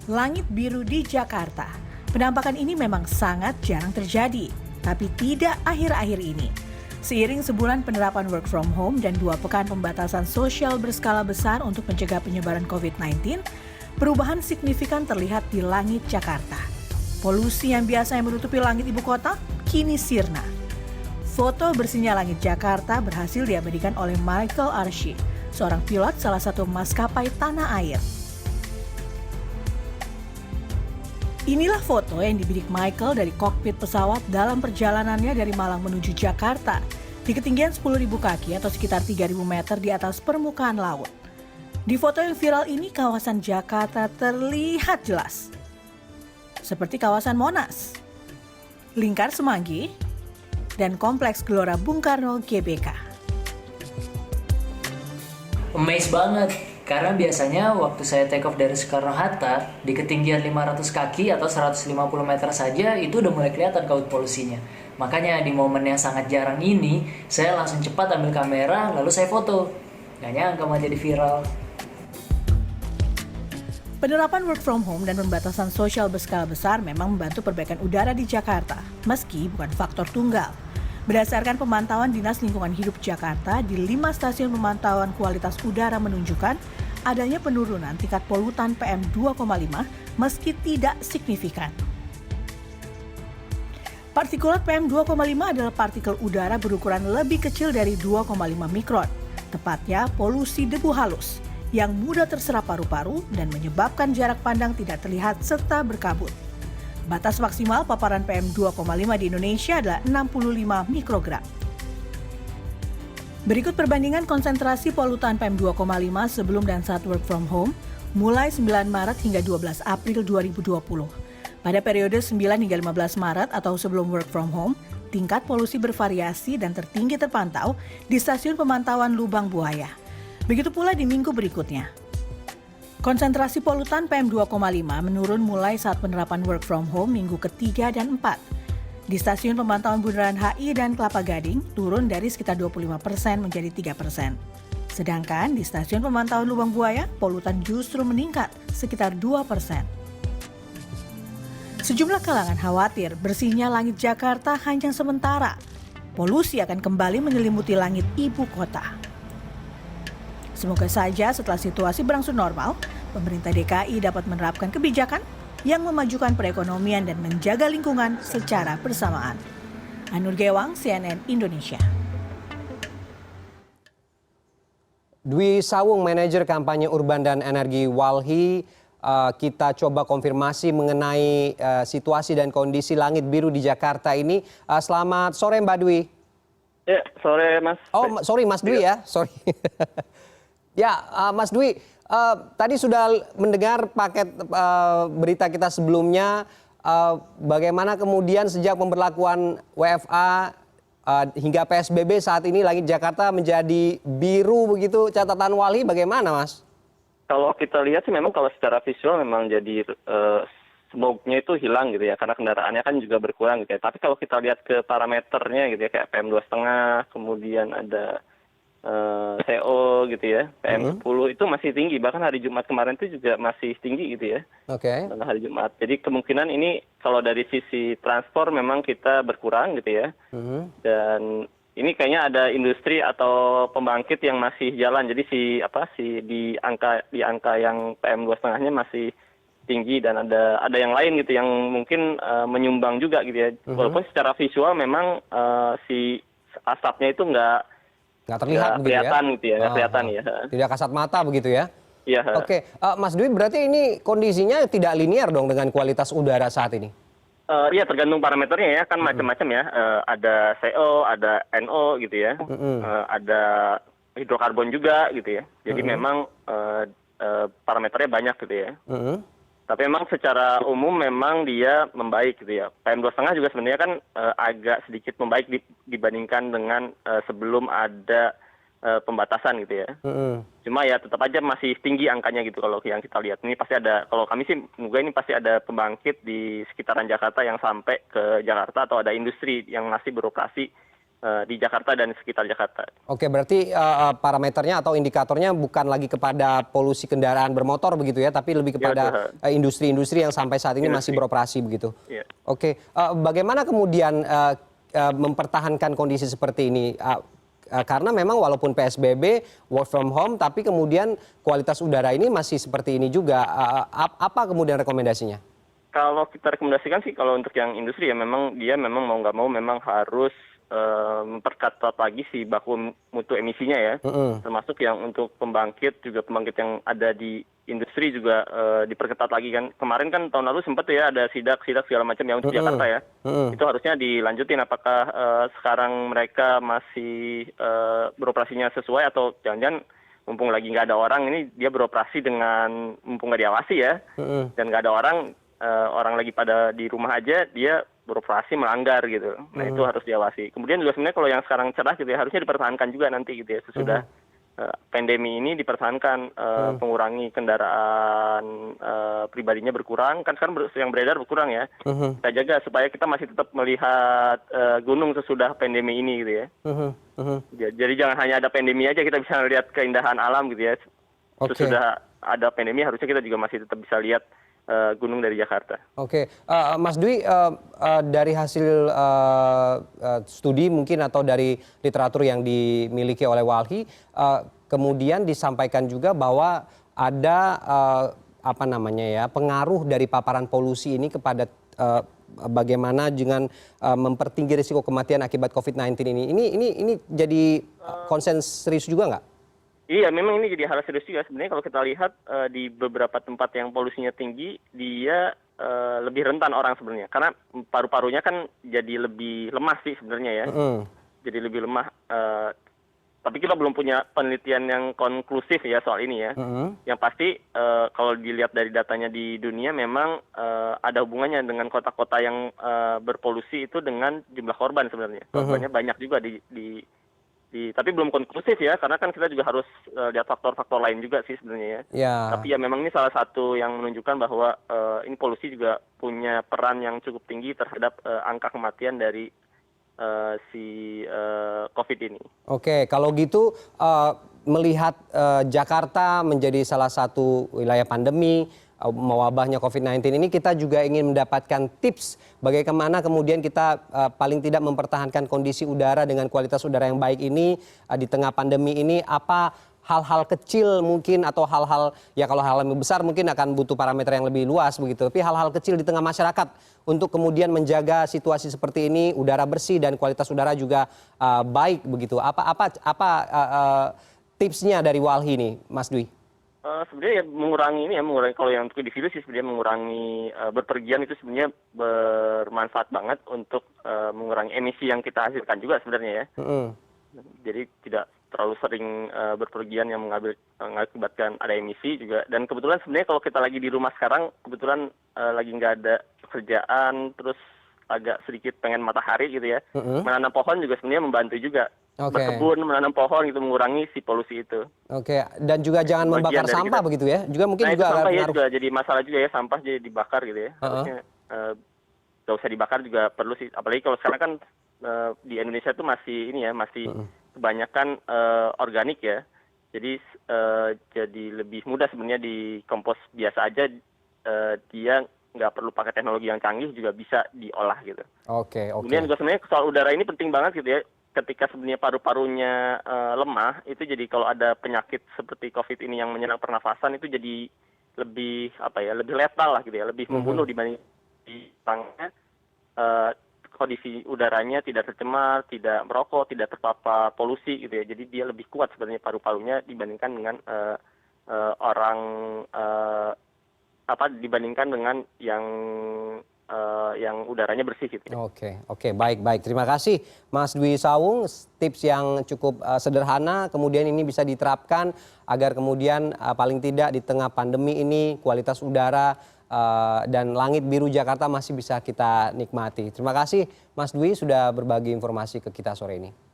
Langit biru di Jakarta. Penampakan ini memang sangat jarang terjadi, tapi tidak akhir-akhir ini. Seiring sebulan penerapan work from home dan 2 pekan pembatasan sosial berskala besar untuk mencegah penyebaran COVID-19, perubahan signifikan terlihat di langit Jakarta. Polusi yang biasanya menutupi langit ibu kota, kini sirna. Foto bersihnya langit Jakarta berhasil diabadikan oleh Michael Arshi, seorang pilot salah satu maskapai tanah air. Inilah foto yang dibidik Michael dari kokpit pesawat dalam perjalanannya dari Malang menuju Jakarta di ketinggian 10.000 kaki atau sekitar 3.000 meter di atas permukaan laut. Di foto yang viral ini kawasan Jakarta terlihat jelas. Seperti kawasan Monas, Lingkar Semanggi, dan Kompleks Gelora Bung Karno GBK. Amazed banget, karena biasanya waktu saya take off dari Soekarno-Hatta di ketinggian 500 kaki atau 150 meter saja itu udah mulai kelihatan kaut polusinya. Makanya di momen yang sangat jarang ini, saya langsung cepat ambil kamera lalu saya foto. Gak nyangka malah jadi viral. Penerapan work from home dan pembatasan sosial berskala besar memang membantu perbaikan udara di Jakarta, meski bukan faktor tunggal. Berdasarkan pemantauan Dinas Lingkungan Hidup Jakarta, di 5 stasiun pemantauan kualitas udara menunjukkan adanya penurunan tingkat polutan PM2,5 meski tidak signifikan. Partikulat PM2,5 adalah partikel udara berukuran lebih kecil dari 2,5 mikron, tepatnya polusi debu halus, yang mudah terserap paru-paru dan menyebabkan jarak pandang tidak terlihat serta berkabut. Batas maksimal paparan PM2,5 di Indonesia adalah 65 mikrogram. Berikut perbandingan konsentrasi polutan PM2,5 sebelum dan saat work from home mulai 9 Maret hingga 12 April 2020. Pada periode 9 hingga 15 Maret atau sebelum work from home, tingkat polusi bervariasi dan tertinggi terpantau di stasiun pemantauan Lubang Buaya. Begitu pula di minggu berikutnya. Konsentrasi polutan PM2,5 menurun mulai saat penerapan work from home minggu ketiga dan 4. Di stasiun pemantauan Bundaran HI dan Kelapa Gading turun dari sekitar 25% menjadi 3%. Sedangkan di stasiun pemantauan Lubang Buaya, polutan justru meningkat sekitar 2%. Sejumlah kalangan khawatir bersihnya langit Jakarta hanya sementara. Polusi akan kembali menyelimuti langit ibu kota. Semoga saja setelah situasi berangsur normal, pemerintah DKI dapat menerapkan kebijakan yang memajukan perekonomian dan menjaga lingkungan secara bersamaan. Anur Gewang, CNN Indonesia. Dwi Sawung, manajer kampanye urban dan energi Walhi, kita coba konfirmasi mengenai situasi dan kondisi langit biru di Jakarta ini. Selamat sore Mbak Dwi. Ya, sore Mas. Oh, sorry Mas Dwi ya, sorry. Ya, Mas Dwi, tadi sudah mendengar paket berita kita sebelumnya, bagaimana kemudian sejak pemberlakuan WFA hingga PSBB saat ini langit Jakarta menjadi biru begitu, catatan Walhi bagaimana Mas? Kalau kita lihat sih memang kalau secara visual memang jadi smoke-nya itu hilang gitu ya, karena kendaraannya kan juga berkurang gitu ya. Tapi kalau kita lihat ke parameternya gitu ya, kayak PM2,5, kemudian ada CO gitu ya, PM10 itu masih tinggi, bahkan hari Jumat kemarin itu juga masih tinggi gitu ya. Oke. Hari Jumat. Jadi kemungkinan ini kalau dari sisi transport memang kita berkurang gitu ya. Dan ini kayaknya ada industri atau pembangkit yang masih jalan. Jadi di angka yang PM2,5-nya masih tinggi dan ada yang lain gitu yang mungkin menyumbang juga gitu ya. Walaupun secara visual memang si asapnya itu nggak terlihat begitu kelihatan ya? Gitu ya, nggak kelihatan ya. Tidak kasat mata begitu ya? Iya. Oke, Mas Dwi berarti ini kondisinya tidak linear dong dengan kualitas udara saat ini? Iya, tergantung parameternya ya, kan macam-macam ya. Ada CO, ada NO gitu ya, ada hidrokarbon juga gitu ya. Jadi memang parameternya banyak gitu ya. Tapi memang secara umum memang dia membaik gitu ya. PM2,5 juga sebenarnya kan agak sedikit membaik dibandingkan dengan sebelum ada pembatasan gitu ya. Cuma ya tetap aja masih tinggi angkanya gitu kalau yang kita lihat. Ini pasti ada, kalau kami sih menduga ini pasti ada pembangkit di sekitaran Jakarta yang sampai ke Jakarta atau ada industri yang masih beroperasi di Jakarta dan sekitar Jakarta. Oke, berarti parameternya atau indikatornya bukan lagi kepada polusi kendaraan bermotor begitu ya, tapi lebih kepada industri-industri yang sampai saat ini masih beroperasi begitu. Iya. Oke, bagaimana kemudian mempertahankan kondisi seperti ini? Karena memang walaupun PSBB, work from home, tapi kemudian kualitas udara ini masih seperti ini juga. Apa kemudian rekomendasinya? Kalau kita rekomendasikan sih, kalau untuk yang industri ya memang mau nggak mau memang harus memperketat lagi si baku mutu emisinya ya, termasuk yang untuk pembangkit yang ada di industri juga diperketat lagi kan. Kemarin kan tahun lalu sempat ya ada sidak segala macam yang untuk Jakarta ya. Itu harusnya dilanjutin. Apakah sekarang mereka masih beroperasinya sesuai atau jangan-jangan mumpung lagi nggak ada orang ini dia beroperasi dengan mumpung nggak diawasi ya, dan nggak ada orang lagi pada di rumah aja dia beroperasi melanggar gitu. Nah itu harus diawasi. Kemudian juga sebenarnya kalau yang sekarang cerah gitu ya harusnya dipertahankan juga nanti gitu ya sesudah pandemi ini dipertahankan, mengurangi kendaraan pribadinya berkurang, kan sekarang yang beredar berkurang ya. Kita jaga supaya kita masih tetap melihat gunung sesudah pandemi ini gitu ya. Jadi jangan hanya ada pandemi aja kita bisa melihat keindahan alam gitu ya. Sesudah ada pandemi harusnya kita juga masih tetap bisa lihat gunung dari Jakarta. Oke, Mas Dwi, dari hasil studi mungkin atau dari literatur yang dimiliki oleh Walhi, kemudian disampaikan juga bahwa ada pengaruh dari paparan polusi ini kepada bagaimana dengan mempertinggi risiko kematian akibat COVID-19 ini. Ini jadi konsen serius juga nggak? Iya, memang ini jadi hal serius juga. Sebenarnya kalau kita lihat di beberapa tempat yang polusinya tinggi, dia lebih rentan orang sebenarnya. Karena paru-parunya kan jadi lebih lemah sih sebenarnya ya. Jadi lebih lemah. Tapi kita belum punya penelitian yang konklusif ya soal ini ya. Yang pasti kalau dilihat dari datanya di dunia memang ada hubungannya dengan kota-kota yang berpolusi itu dengan jumlah korban sebenarnya. Korbannya banyak juga tapi belum konklusif ya, karena kan kita juga harus lihat faktor-faktor lain juga sih sebenarnya ya. Tapi ya memang ini salah satu yang menunjukkan bahwa ini polusi juga punya peran yang cukup tinggi terhadap angka kematian dari COVID ini. Oke, kalau gitu melihat Jakarta menjadi salah satu wilayah pandemi, mewabahnya COVID-19 ini, kita juga ingin mendapatkan tips bagaimana kemudian kita paling tidak mempertahankan kondisi udara dengan kualitas udara yang baik ini di tengah pandemi ini. Apa hal-hal kecil mungkin atau hal-hal, ya kalau hal yang besar mungkin akan butuh parameter yang lebih luas begitu, tapi hal-hal kecil di tengah masyarakat untuk kemudian menjaga situasi seperti ini, udara bersih dan kualitas udara juga baik begitu. Apa tipsnya dari Walhi ini, Mas Dwi? Sebenarnya ya mengurangi kalau yang untuk individu sih sebenarnya mengurangi berpergian itu sebenarnya bermanfaat banget untuk mengurangi emisi yang kita hasilkan juga sebenarnya ya. Jadi tidak terlalu sering berpergian yang mengakibatkan ada emisi juga. Dan kebetulan sebenarnya kalau kita lagi di rumah sekarang, kebetulan lagi nggak ada pekerjaan, terus agak sedikit pengen matahari gitu ya. Menanam pohon juga sebenarnya membantu juga. Berkebun, menanam pohon gitu mengurangi si polusi itu. Oke, dan juga jangan membakar sampah begitu ya? Juga mungkin juga sampah ya juga jadi masalah juga ya, sampah jadi dibakar gitu ya. Harusnya nggak usah dibakar juga perlu sih. Apalagi kalau sekarang kan di Indonesia tuh masih kebanyakan organik ya. Jadi jadi lebih mudah sebenarnya di kompos biasa aja, dia nggak perlu pakai teknologi yang canggih juga bisa diolah gitu. Oke. Kemudian juga sebenarnya soal udara ini penting banget gitu ya. Ketika sebenarnya paru-parunya lemah, itu jadi kalau ada penyakit seperti COVID ini yang menyerang pernafasan itu jadi lebih lebih letal lah gitu ya, lebih membunuh dibanding kondisi udaranya tidak tercemar, tidak merokok, tidak terpapar polusi gitu ya. Jadi dia lebih kuat sebenarnya paru-parunya dibandingkan dengan dibandingkan dengan yang udaranya bersih gitu. Oke, baik. Terima kasih Mas Dwi Sawung, tips yang cukup sederhana kemudian ini bisa diterapkan agar kemudian paling tidak di tengah pandemi ini kualitas udara dan langit biru Jakarta masih bisa kita nikmati. Terima kasih Mas Dwi sudah berbagi informasi ke kita sore ini.